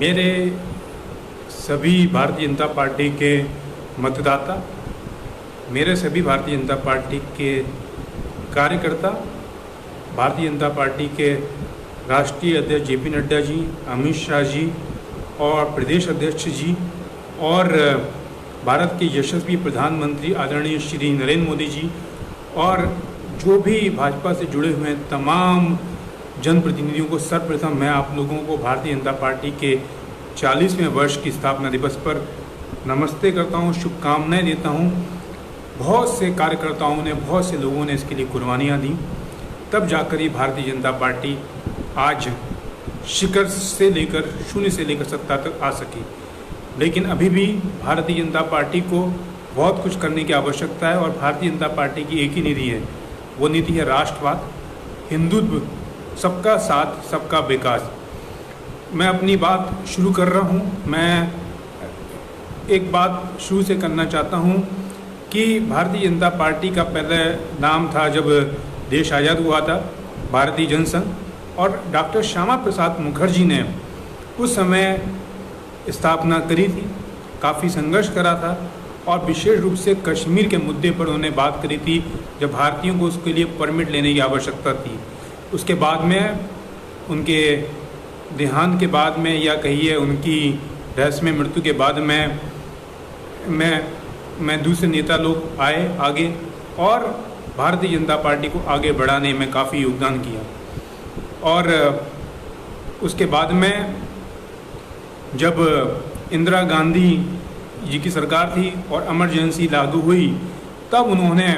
मेरे सभी भारतीय जनता पार्टी के मतदाता, मेरे सभी भारतीय जनता पार्टी के कार्यकर्ता, भारतीय जनता पार्टी के राष्ट्रीय अध्यक्ष जेपी नड्डा जी, अमित शाह जी और प्रदेश अध्यक्ष जी और भारत के यशस्वी प्रधानमंत्री आदरणीय श्री नरेंद्र मोदी जी और जो भी भाजपा से जुड़े हुए हैं तमाम जनप्रतिनिधियों को सर्वप्रथम मैं आप लोगों को भारतीय जनता पार्टी के 40वें वर्ष की स्थापना दिवस पर नमस्ते करता हूं, शुभकामनाएं देता हूं। बहुत से कार्यकर्ताओं ने, बहुत से लोगों ने इसके लिए कुर्बानियां दी, तब जाकर ये भारतीय जनता पार्टी आज शिखर से लेकर, शून्य से लेकर सत्ता तक आ सकी। लेकिन अभी भी भारतीय जनता पार्टी को बहुत कुछ करने की आवश्यकता है और भारतीय जनता पार्टी की एक ही नीति है, वो नीति है राष्ट्रवाद, हिंदुत्व, सबका साथ, सबका विकास। मैं अपनी बात शुरू कर रहा हूँ। मैं एक बात शुरू से करना चाहता हूँ कि भारतीय जनता पार्टी का पहले नाम था, जब देश आज़ाद हुआ था, भारतीय जनसंघ, और डॉक्टर श्यामा प्रसाद मुखर्जी ने उस समय स्थापना करी थी, काफ़ी संघर्ष करा था और विशेष रूप से कश्मीर के मुद्दे पर उन्होंने बात करी थी, जब भारतीयों को उसके लिए परमिट लेने की आवश्यकता थी। उसके बाद में, उनके देहांत के बाद में, या कहिए उनकी रहस्यमय मृत्यु के बाद में मैं दूसरे नेता लोग आए आगे और भारतीय जनता पार्टी को आगे बढ़ाने में काफ़ी योगदान किया। और उसके बाद में जब इंदिरा गांधी जी की सरकार थी और इमरजेंसी लागू हुई, तब उन्होंने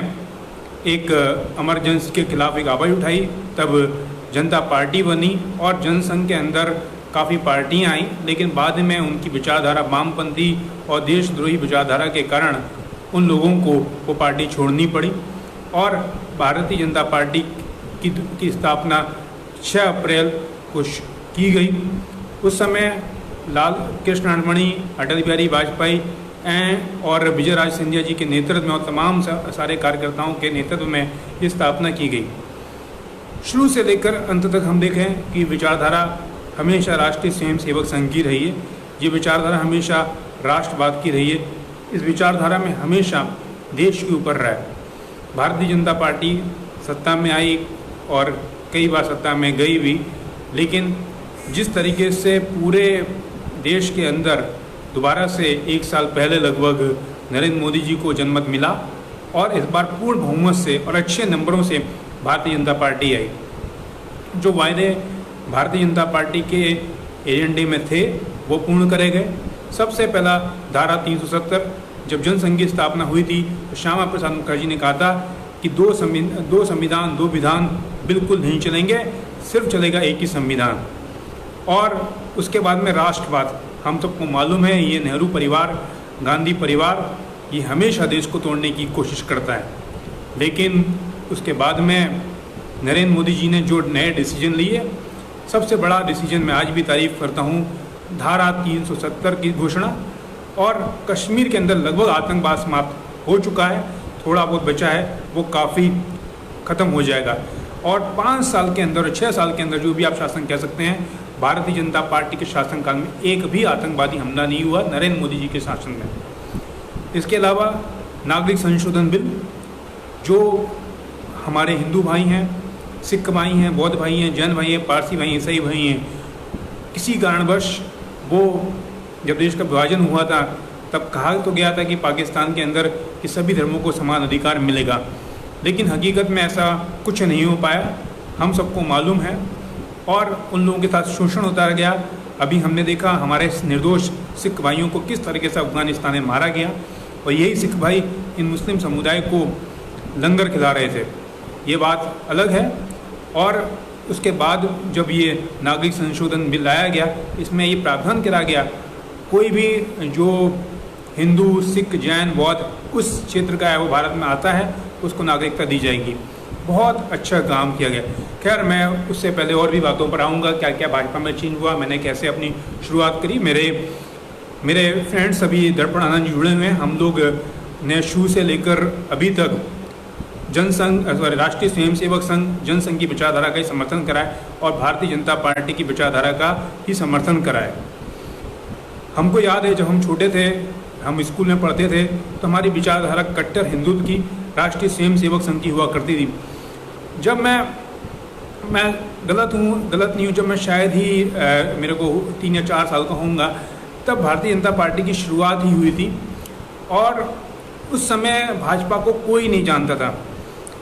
एक इमरजेंसी के खिलाफ एक आवाज़ उठाई, तब जनता पार्टी बनी और जनसंघ के अंदर काफ़ी पार्टियां आई। लेकिन बाद में उनकी विचारधारा वामपंथी और देशद्रोही विचारधारा के कारण उन लोगों को वो पार्टी छोड़नी पड़ी और भारतीय जनता पार्टी की स्थापना 6 अप्रैल को की गई। उस समय लाल कृष्ण अडवाणी, अटल बिहारी वाजपेयी और विजय राज सिंधिया जी के नेतृत्व में और तमाम सारे कार्यकर्ताओं के नेतृत्व में ये स्थापना की गई। शुरू से लेकर अंत तक हम देखें कि विचारधारा हमेशा राष्ट्रीय स्वयंसेवक संघ की रही है। ये विचारधारा हमेशा राष्ट्रवाद की रही है। इस विचारधारा में हमेशा देश के ऊपर रहा। भारतीय जनता पार्टी सत्ता में आई और कई बार सत्ता में गई भी, लेकिन जिस तरीके से पूरे देश के अंदर दोबारा से 1 साल पहले लगभग नरेंद्र मोदी जी को जनमत मिला और इस बार पूर्ण बहुमत से और अच्छे नंबरों से भारतीय जनता पार्टी आई। जो वायदे भारतीय जनता पार्टी के एजेंडे में थे वो पूर्ण करे गए। सबसे पहला धारा 370, जब जनसंघ की स्थापना हुई थी तो श्यामा प्रसाद मुखर्जी ने कहा था कि दो संविधान, 2 विधान बिल्कुल नहीं चलेंगे, सिर्फ चलेगा एक ही संविधान। और उसके बाद में राष्ट्रवाद, हम सबको मालूम है ये नेहरू परिवार, गांधी परिवार, ये हमेशा देश को तोड़ने की कोशिश करता है। लेकिन उसके बाद में नरेंद्र मोदी जी ने जो नए डिसीजन लिए, सबसे बड़ा डिसीजन मैं आज भी तारीफ करता हूँ, धारा 370 की घोषणा। और कश्मीर के अंदर लगभग आतंकवाद समाप्त हो चुका है, थोड़ा बहुत बचा है, वो काफ़ी ख़त्म हो जाएगा। और 5 साल के अंदर, 6 साल के अंदर, जो भी आप शासन कह सकते हैं, भारतीय जनता पार्टी के शासनकाल में एक भी आतंकवादी हमला नहीं हुआ नरेंद्र मोदी जी के शासन में। इसके अलावा नागरिक संशोधन बिल, जो हमारे हिंदू भाई हैं, सिख भाई हैं, बौद्ध भाई हैं, जैन भाई हैं, पारसी भाई हैं, ईसाई भाई हैं, किसी कारणवश वो जब देश का विभाजन हुआ था तब कहा तो गया था कि पाकिस्तान के अंदर कि सभी धर्मों को समान अधिकार मिलेगा, लेकिन हकीकत में ऐसा कुछ नहीं हो पाया, हम सबको मालूम है। और उन लोगों के साथ शोषण होता गया। अभी हमने देखा हमारे निर्दोष सिख भाइयों को किस तरीके से अफगानिस्तान में मारा गया और यही सिख भाई इन मुस्लिम समुदाय को लंगर खिला रहे थे, ये बात अलग है। और उसके बाद जब ये नागरिक संशोधन बिल लाया गया, इसमें ये प्रावधान करा गया, कोई भी जो हिंदू, सिख, जैन, बौद्ध उस क्षेत्र का है वो भारत में आता है, उसको नागरिकता दी जाएगी। बहुत अच्छा काम किया गया। खैर, मैं उससे पहले और भी बातों पर आऊँगा, क्या क्या भाजपा में चेंज हुआ, मैंने कैसे अपनी शुरुआत करी। मेरे फ्रेंड्स सभी दर्पण आनंद जी जुड़े हुए हैं। हम लोग ने शुरू से लेकर अभी तक जनसंघ, राष्ट्रीय स्वयंसेवक संघ, जनसंघ की विचारधारा का ही समर्थन करा है और भारतीय जनता पार्टी की विचारधारा का ही समर्थन करा है। हमको याद है जब हम छोटे थे, हम स्कूल में पढ़ते थे, तो हमारी विचारधारा कट्टर हिंदुत्व की राष्ट्रीय स्वयं सेवक संघ की हुआ करती थी। जब मैं गलत नहीं हूँ, जब मैं शायद ही मेरे को 3 या 4 साल का होऊंगा, तब भारतीय जनता पार्टी की शुरुआत ही हुई थी और उस समय भाजपा को कोई नहीं जानता था।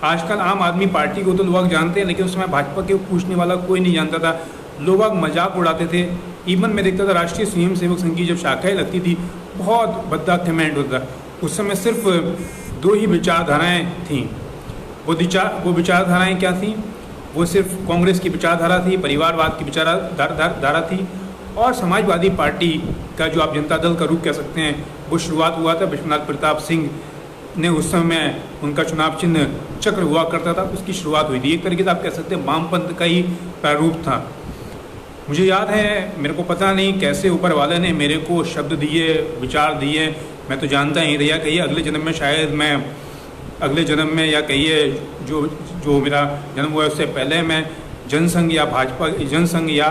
आजकल आम आदमी पार्टी को तो लोग जानते हैं, लेकिन उस समय भाजपा के पूछने वाला कोई नहीं जानता था। लोग मजाक उड़ाते थे। इवन मैं देखता था राष्ट्रीय स्वयं सेवक संघ की जब शाखाएँ लगती थी, बहुत भद्दा कमेंट होता था। उस समय सिर्फ 2 ही विचारधाराएँ थीं। वो विचारधाराएँ क्या थीं? वो सिर्फ कांग्रेस की विचारधारा थी, परिवारवाद की विचारधारा थी, और समाजवादी पार्टी का जो आप जनता दल का रूप कह सकते हैं, वो शुरुआत हुआ था। विश्वनाथ प्रताप सिंह ने उस समय उनका चुनाव चिन्ह चक्र हुआ करता था, उसकी शुरुआत हुई थी। एक तरीके से आप कह सकते हैं वामपंथ का ही प्रारूप था। मुझे याद है, मेरे को पता नहीं कैसे ऊपर वाले ने मेरे को शब्द दिए, विचार दिए, मैं तो जानता ही रहा। कहिए अगले जन्म में शायद मैं, अगले जन्म में, या कहिए जो मेरा जन्म हुआ है उससे पहले मैं जनसंघ या भाजपा जनसंघ या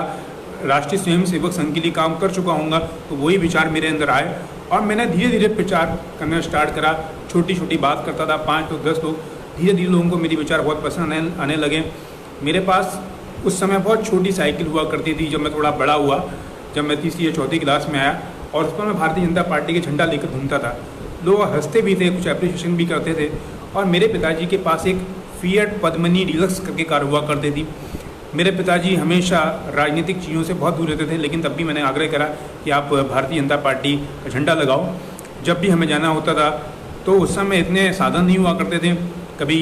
राष्ट्रीय स्वयं सेवक संघ के लिए काम कर चुका हूँगा। तो वही विचार मेरे अंदर आए और मैंने धीरे धीरे प्रचार करना स्टार्ट करा। छोटी छोटी बात करता था, 5 लोग 10 लोग, धीरे धीरे लोगों को मेरे विचार बहुत पसंद आने लगे। मेरे पास उस समय बहुत छोटी साइकिल हुआ करती थी। जब मैं थोड़ा बड़ा हुआ, जब मैं 3री या 4ठी क्लास में आया, और उस पर मैं भारतीय जनता पार्टी के झंडा लेकर घूमता था। लोग हंसते भी थे, कुछ अप्रिशिएशन भी करते थे। और मेरे पिताजी के पास एक फिएट पद्मिनी डीलक्स करके कार हुआ करती थी। मेरे पिताजी हमेशा राजनीतिक चीज़ों से बहुत दूर रहते थे, लेकिन तब भी मैंने आग्रह करा कि आप भारतीय जनता पार्टी का झंडा लगाओ। जब भी हमें जाना होता था, तो उस समय इतने साधन नहीं हुआ करते थे, कभी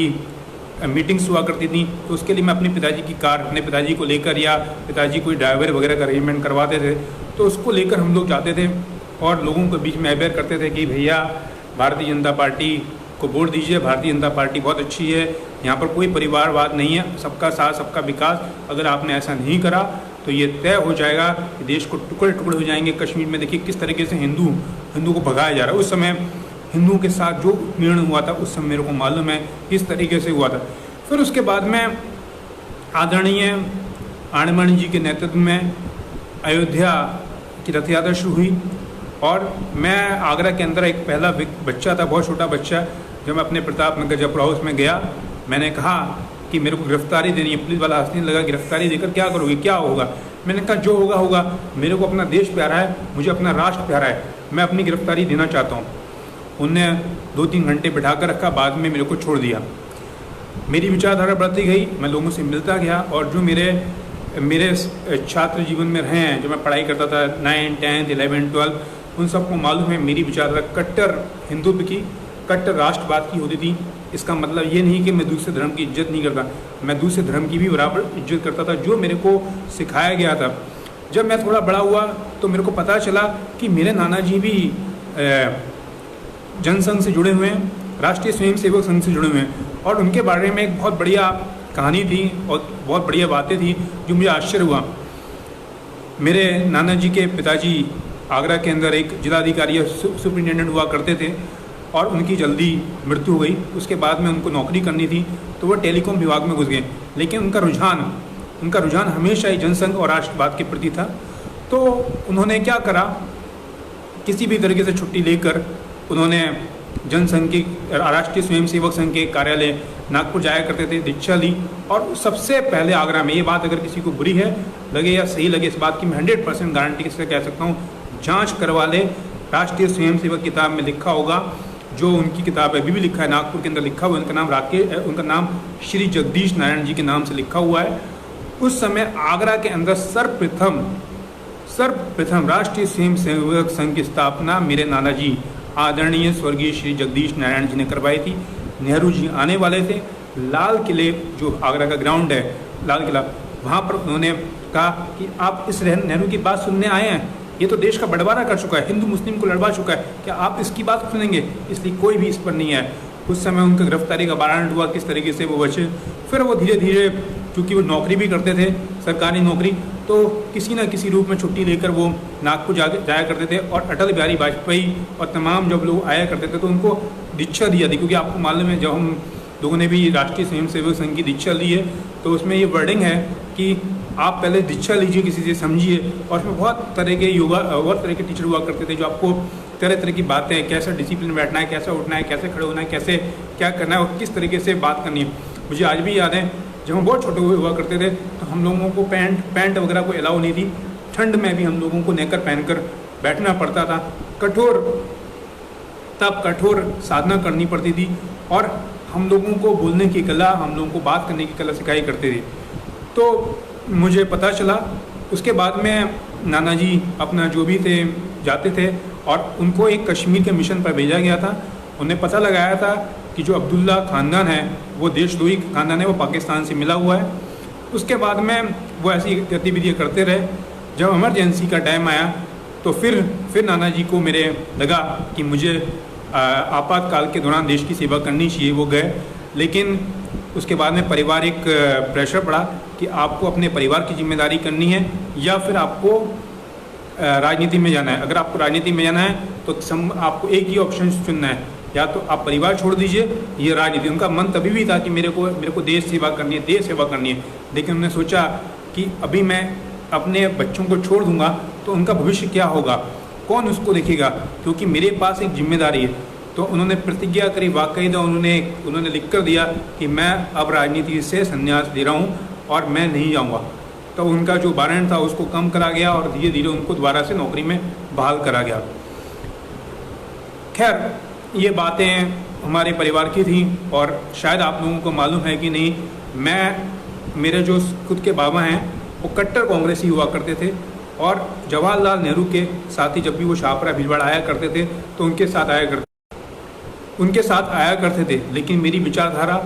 मीटिंग्स हुआ करती थी, तो उसके लिए मैं अपने पिताजी की कार, अपने पिताजी को लेकर, या पिताजी कोई ड्राइवर वगैरह का अरेंजमेंट करवाते थे, तो उसको लेकर हम लोग जाते थे और लोगों के बीच में अवेयर करते थे कि भैया भारतीय जनता पार्टी को वोट दीजिए, भारतीय जनता पार्टी बहुत अच्छी है, यहाँ पर कोई परिवारवाद नहीं है, सबका साथ सबका विकास। अगर आपने ऐसा नहीं करा तो ये तय हो जाएगा कि देश को टुकड़े टुकड़े हो जाएंगे। कश्मीर में देखिए किस तरीके से हिंदू को भगाया जा रहा है। उस समय हिंदुओं के साथ जो उत्पीड़न हुआ था, उस समय मेरे को मालूम है किस तरीके से हुआ था। फिर उसके बाद में आदरणीय आनंदमणि जी के नेतृत्व में अयोध्या की रथ यात्रा शुरू हुई और मैं आगरा के अंदर एक पहला बच्चा था, बहुत छोटा बच्चा। जब मैं अपने प्रताप नगर जयपुर हाउस में गया, मैंने कहा कि मेरे को गिरफ्तारी देनी है। पुलिस वाला हंसने लगा, गिरफ्तारी देकर क्या करोगे, क्या होगा? मैंने कहा जो होगा होगा, मेरे को अपना देश प्यारा है, मुझे अपना राष्ट्र प्यारा है, मैं अपनी गिरफ्तारी देना चाहता हूँ। उनने 2-3 घंटे बैठा कर रखा, बाद में मेरे को छोड़ दिया। मेरी विचारधारा बढ़ती गई, मैं लोगों से मिलता गया और जो मेरे छात्र जीवन में रहे हैं, जो मैं पढ़ाई करता था 9, 10, 11, 12, उन सबको मालूम है मेरी विचारधारा कट्टर हिंदुत्व की, कट्टर राष्ट्रवाद की होती थी। इसका मतलब ये नहीं कि मैं दूसरे धर्म की इज्जत नहीं करता, मैं दूसरे धर्म की भी बराबर इज्जत करता था, जो मेरे को सिखाया गया था। जब मैं थोड़ा बड़ा हुआ तो मेरे को पता चला कि मेरे नाना जी भी जनसंघ से जुड़े हुए हैं, राष्ट्रीय स्वयं सेवक संघ से जुड़े हुए हैं, और उनके बारे में एक बहुत बढ़िया कहानी थी और बहुत बढ़िया बातें थी जो मुझे आश्चर्य हुआ। मेरे नाना जी के पिताजी आगरा के अंदर एक जिलाधिकारी या सुपरिटेंडेंट हुआ करते थे और उनकी जल्दी मृत्यु हो गई। उसके बाद में उनको नौकरी करनी थी तो वो टेलीकॉम विभाग में घुस गए, लेकिन उनका रुझान हमेशा ही जनसंघ और राष्ट्रवाद के प्रति था। तो उन्होंने क्या करा, किसी भी तरीके से छुट्टी लेकर उन्होंने जनसंघ की राष्ट्रीय स्वयं सेवक संघ के कार्यालय नागपुर जाया करते थे, दीक्षा ली। और सबसे पहले आगरा में, ये बात अगर किसी को बुरी है लगे या सही लगे, इस बात की मैं 100% गारंटी से कह सकता हूँ, जांच करवा ले। राष्ट्रीय स्वयं सेवक किताब में लिखा होगा, जो उनकी किताब है अभी भी लिखा है, नागपुर के अंदर लिखा हुआ है, उनका नाम श्री जगदीश नारायण जी के नाम से लिखा हुआ है। उस समय आगरा के अंदर सर्वप्रथम राष्ट्रीय स्वयं सेवक संघ की स्थापना मेरे नाना जी आदरणीय स्वर्गीय श्री जगदीश नारायण जी ने करवाई थी। नेहरू जी आने वाले थे, लाल किले जो आगरा का ग्राउंड है, लाल किला, वहाँ पर उन्होंने कहा कि आप इस नेहरू की बात सुनने आए हैं, ये तो देश का बंटवारा कर चुका है, हिंदू मुस्लिम को लड़वा चुका है, क्या आप इसकी बात सुनेंगे? इसलिए कोई भी इस पर नहीं है। उस समय उनका गिरफ्तारी का वारंट हुआ, किस तरीके से वो बचे। फिर वो धीरे धीरे, चूँकि वो नौकरी भी करते थे, सरकारी नौकरी, तो किसी न किसी रूप में छुट्टी लेकर वो नागपुर जाया करते थे। और अटल बिहारी वाजपेयी और तमाम जब लोग आया करते थे तो उनको दीक्षा दिया थी, क्योंकि आपको मालूम है जब हम लोगों ने भी राष्ट्रीय स्वयं सेवक संघ की दीक्षा ली है तो उसमें ये वर्डिंग है कि आप पहले दीक्षा लीजिए, किसी से समझिए। और उसमें बहुत तरह के योगा, बहुत तरह के टीचर हुआ करते थे जो आपको तरह तरह की बातें, कैसे डिसिप्लिन बैठना है, कैसे उठना है, कैसे खड़े होना है, कैसे क्या करना है और किस तरीके से बात करनी है। मुझे आज भी याद है जब हम बहुत छोटे हुआ करते थे तो हम लोगों को पैंट वगैरह को अलाउ नहीं थी। ठंड में भी हम लोगों को नेकर पहनकर बैठना पड़ता था। कठोर साधना करनी पड़ती थी और हम लोगों को बोलने की कला, हम लोगों को बात करने की कला सिखाई करते थे। तो मुझे पता चला, उसके बाद में नाना जी अपना जो भी थे जाते थे और उनको एक कश्मीर के मिशन पर भेजा गया था। उन्हें पता लगाया था कि जो अब्दुल्ला ख़ानदान है वो देशद्रोही ख़ानदान है, वो पाकिस्तान से मिला हुआ है। उसके बाद में वो ऐसी गतिविधियाँ करते रहे। जब इमरजेंसी का टाइम आया तो फिर नाना जी को मेरे लगा कि मुझे आपातकाल के दौरान देश की सेवा करनी चाहिए। वो गए, लेकिन उसके बाद में पारिवारिक प्रेशर पड़ा कि आपको अपने परिवार की जिम्मेदारी करनी है या फिर आपको राजनीति में जाना है। अगर आपको राजनीति में जाना है तो आपको एक ही ऑप्शन चुनना है, या तो आप परिवार छोड़ दीजिए ये राजनीति। उनका मन तभी भी था कि मेरे को देश सेवा करनी है, देश सेवा करनी है। लेकिन उन्होंने सोचा कि अभी मैं अपने बच्चों को छोड़ दूंगा तो उनका भविष्य क्या होगा, कौन उसको देखेगा, क्योंकि मेरे पास एक जिम्मेदारी है। तो उन्होंने प्रतिज्ञा करी, बाकायदा उन्होंने लिख कर दिया कि मैं अब राजनीति से संन्यास ले रहा हूँ और मैं नहीं जाऊँगा। तो उनका जो वारंट था उसको कम करा गया और धीरे धीरे उनको दोबारा से नौकरी में बहाल करा गया। खैर, ये बातें हमारे परिवार की थी और शायद आप लोगों को मालूम है कि नहीं, मेरे जो खुद के बाबा हैं वो कट्टर कांग्रेसी हुआ करते थे और जवाहरलाल नेहरू के साथ ही जब भी वो शाहपुरा भीलवाड़ा आया करते थे तो उनके साथ आया करते थे। लेकिन मेरी विचारधारा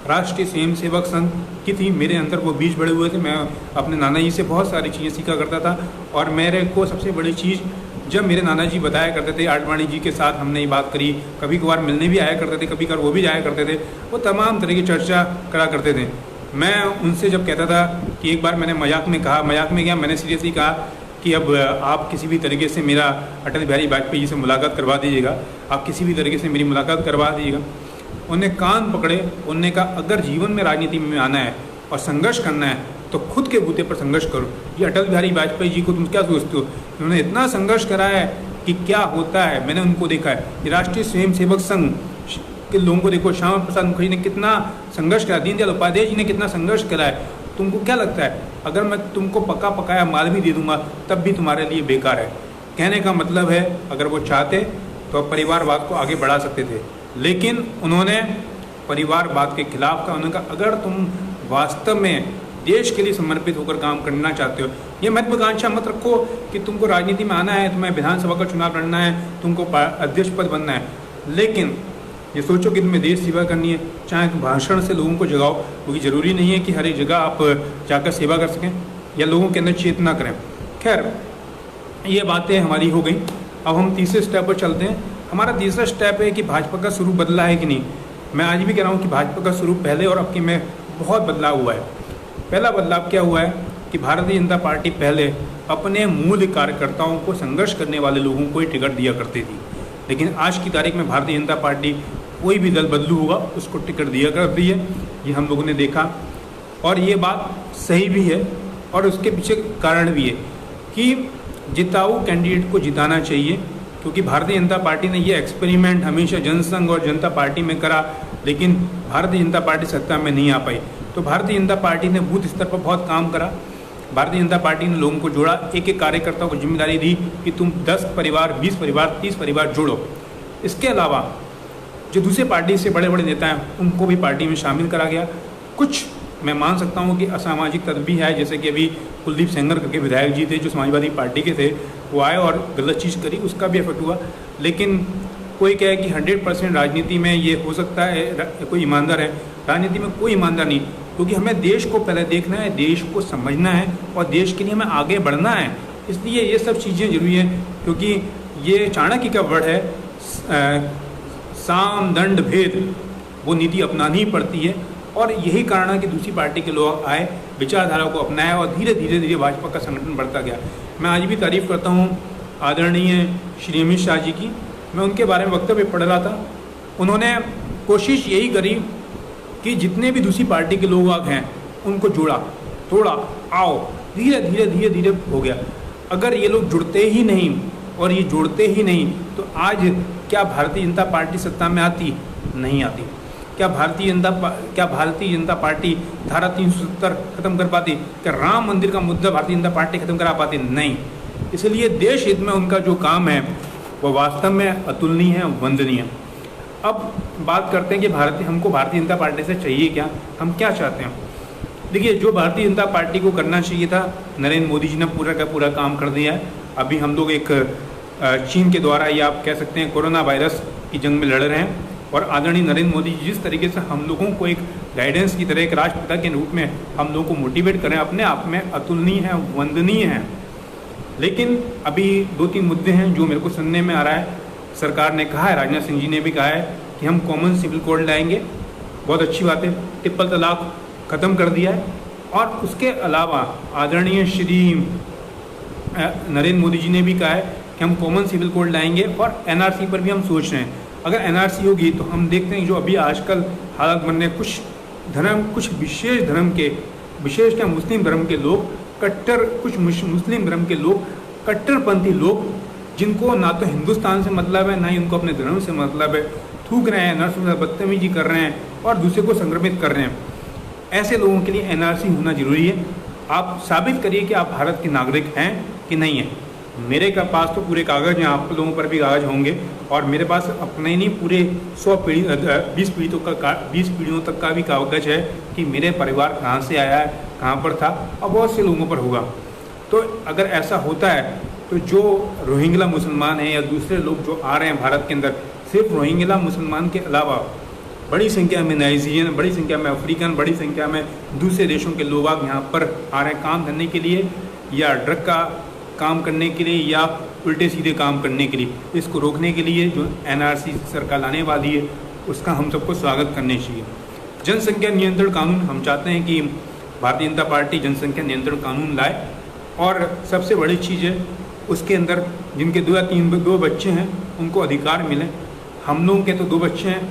राष्ट्रीय स्वयंसेवक संघ की थी, मेरे अंदर वो बीज बड़े हुए थे। मैं अपने नाना जी से बहुत सारी चीज़ें सीखा करता था और मेरे को सबसे बड़ी चीज़ जब मेरे नाना जी बताया करते थे, आडवाणी जी के साथ हमने ये बात करी, कभी कभार मिलने भी आया करते थे, कभी कभार वो भी जाया करते थे, वो तमाम तरह की चर्चा करा करते थे। मैं उनसे जब कहता था कि एक बार मैंने मजाक में क्या, मैंने सीरियसली कहा कि अब आप किसी भी तरीके से मेरा अटल बिहारी वाजपेयी जी से मुलाकात करवा दीजिएगा, आप किसी भी तरीके से मेरी मुलाकात करवा दीजिएगा। उन्हें कान पकड़े, उन्होंने कहा अगर जीवन में राजनीति में आना है और संघर्ष करना है तो खुद के बूते पर संघर्ष करो। ये अटल बिहारी वाजपेयी जी को तुम क्या सोचते हो, उन्होंने इतना संघर्ष करा है कि क्या होता है मैंने उनको देखा है। ये राष्ट्रीय स्वयंसेवक संघ के लोगों को देखो, श्यामा प्रसाद मुखर्जी ने कितना संघर्ष करा, दीनदयाल उपाध्याय जी ने कितना संघर्ष करा है। तुमको क्या लगता है अगर मैं तुमको पका पकाया माल भी दे दूंगा तब भी तुम्हारे लिए बेकार है। कहने का मतलब है अगर वो चाहते तो परिवारवाद को आगे बढ़ा सकते थे, लेकिन उन्होंने परिवारवाद के खिलाफ का। उन्होंने कहा अगर तुम वास्तव में देश के लिए समर्पित होकर काम करना चाहते हो, ये महत्वाकांक्षा मत रखो कि तुमको राजनीति में आना है, तुम्हें विधानसभा का चुनाव लड़ना है, तुमको अध्यक्ष पद बनना है, लेकिन ये सोचो कि तुम्हें देश सेवा करनी है। चाहे तुम भाषण से लोगों को जगाओ, क्योंकि ज़रूरी नहीं है कि हर एक जगह आप जाकर सेवा कर सकें या लोगों के अंदर चेतना करें। खैर, ये बातें हमारी हो गई। अब हम तीसरे स्टेप पर चलते हैं। हमारा तीसरा स्टेप है कि भाजपा का स्वरूप बदला है कि नहीं। मैं आज भी कह रहा हूँ कि भाजपा का स्वरूप पहले और अब के में बहुत बदलाव हुआ है। पहला बदलाव क्या हुआ है कि भारतीय जनता पार्टी पहले अपने मूल कार्यकर्ताओं को, संघर्ष करने वाले लोगों को ही टिकट दिया करती थी, लेकिन आज की तारीख में भारतीय जनता पार्टी कोई भी दल बदलू होगा उसको टिकट दिया करती है। ये हम लोगों ने देखा और ये बात सही भी है और उसके पीछे कारण भी है कि जिताऊ कैंडिडेट को जिताना चाहिए, क्योंकि भारतीय जनता पार्टी ने ये एक्सपेरिमेंट हमेशा जनसंघ और जनता पार्टी में करा, लेकिन भारतीय जनता पार्टी सत्ता में नहीं आ पाई। तो भारतीय जनता पार्टी ने बूथ स्तर पर बहुत काम करा। भारतीय जनता पार्टी ने लोगों को जोड़ा, एक एक कार्यकर्ता को जिम्मेदारी दी कि तुम 10 परिवार, 20 परिवार, 30 परिवार जोड़ो। इसके अलावा जो दूसरे पार्टी से बड़े बड़े नेता हैं उनको भी पार्टी में शामिल करा गया। कुछ मैं मान सकता हूँ कि असामाजिक तत्व भी है, जैसे कि अभी कुलदीप सेंगर के विधायक जी थे जो समाजवादी पार्टी के थे, वो आए और गलत चीज़ करी, उसका भी इफेक्ट हुआ। लेकिन कोई कहे कि 100% राजनीति में ये हो सकता है, कोई ईमानदार है। राजनीति में कोई ईमानदार नहीं, क्योंकि हमें देश को पहले देखना है, देश को समझना है और देश के लिए हमें आगे बढ़ना है। इसलिए ये सब चीज़ें जरूरी हैं, क्योंकि ये चाणक्य का वर्ड है, साम दंड भेद, वो नीति अपनानी पड़ती है। और यही कारण है कि दूसरी पार्टी के लोग आए, विचारधारा को अपनाया और धीरे धीरे भाजपा का संगठन बढ़ता गया। मैं आज भी तारीफ़ करता हूँ आदरणीय श्री अमित शाह जी की। मैं उनके बारे में वक्तव्य पढ़ रहा था, उन्होंने कोशिश यही करी कि जितने भी दूसरी पार्टी के लोग हैं उनको जोड़ा। थोड़ा, आओ, धीरे धीरे धीरे धीरे हो गया। अगर ये लोग जुड़ते ही नहीं और ये जोड़ते ही नहीं तो आज क्या भारतीय जनता पार्टी सत्ता में आती? नहीं आती। क्या भारतीय जनता पार्टी धारा 370 खत्म कर पाती? क्या राम मंदिर का मुद्दा भारतीय जनता पार्टी खत्म करा पाती? नहीं। इसलिए देश हित में उनका जो काम है वो वास्तव में अतुलनीय है, वंदनीय है। अब बात करते हैं कि हमको भारतीय जनता पार्टी से चाहिए क्या, हम क्या चाहते हैं। देखिए, जो भारतीय जनता पार्टी को करना चाहिए था नरेंद्र मोदी जी ने पूरा का पूरा काम कर दिया है। अभी हम लोग एक चीन के द्वारा या आप कह सकते हैं कोरोना वायरस की जंग में लड़ रहे हैं और आदरणीय नरेंद्र मोदी जी जिस तरीके से हम लोगों को एक गाइडेंस की तरह, एक राष्ट्रपिता के रूप में हम लोगों को मोटिवेट करें, अपने आप में अतुलनीय है, वंदनीय है। लेकिन अभी 2-3 मुद्दे हैं जो मेरे को सुनने में आ रहा है। सरकार ने कहा है, राजनाथ सिंह जी ने भी कहा है कि हम कॉमन सिविल कोड लाएंगे, बहुत अच्छी बात है। ट्रिपल तलाक ख़त्म कर दिया है और उसके अलावा आदरणीय श्री नरेंद्र मोदी जी ने भी कहा है कि हम कॉमन सिविल कोड लाएंगे और एनआरसी पर भी हम सोच रहे हैं। अगर एनआरसी होगी तो हम देखते हैं जो अभी आजकल हालात बन रहे, कुछ विशेष धर्म के, विशेषतः मुस्लिम धर्म के लोग, कुछ मुस्लिम धर्म के लोग, कट्टरपंथी लोग, जिनको ना तो हिंदुस्तान से मतलब है ना ही उनको अपने धर्म से मतलब है, थूक रहे हैं, नर्स बदतमीजी कर रहे हैं और दूसरे को संक्रमित कर रहे हैं। ऐसे लोगों के लिए एनआरसी होना जरूरी है। आप साबित करिए कि आप भारत के नागरिक हैं कि नहीं हैं। मेरे का पास तो पूरे कागज़ हैं, आप लोगों पर भी कागज़ होंगे और मेरे पास अपने नहीं पूरे 20 पीढ़ियों तक का भी कागज़ है कि मेरे परिवार कहाँ से आया है, कहाँ पर था और बहुत से लोगों पर होगा। तो अगर ऐसा होता है तो जो रोहिंग्या मुसलमान हैं या दूसरे लोग जो आ रहे हैं भारत के अंदर, सिर्फ रोहिंग्या मुसलमान के अलावा बड़ी संख्या में नाइजीरियन, बड़ी संख्या में अफ्रीकन, बड़ी संख्या में दूसरे देशों के लोग यहाँ पर आ रहे हैं काम करने के लिए या ड्रग का काम करने के लिए या उल्टे सीधे काम करने के लिए। इसको रोकने के लिए जो एनआरसी सरकार लाने वाली है उसका हम सबको स्वागत करना चाहिए। जनसंख्या नियंत्रण कानून, हम चाहते हैं कि भारतीय जनता पार्टी जनसंख्या नियंत्रण कानून लाए और सबसे बड़ी चीज़ है उसके अंदर जिनके 2 या 3 बच्चे हैं उनको अधिकार मिले। हम लोगों के तो 2 बच्चे हैं,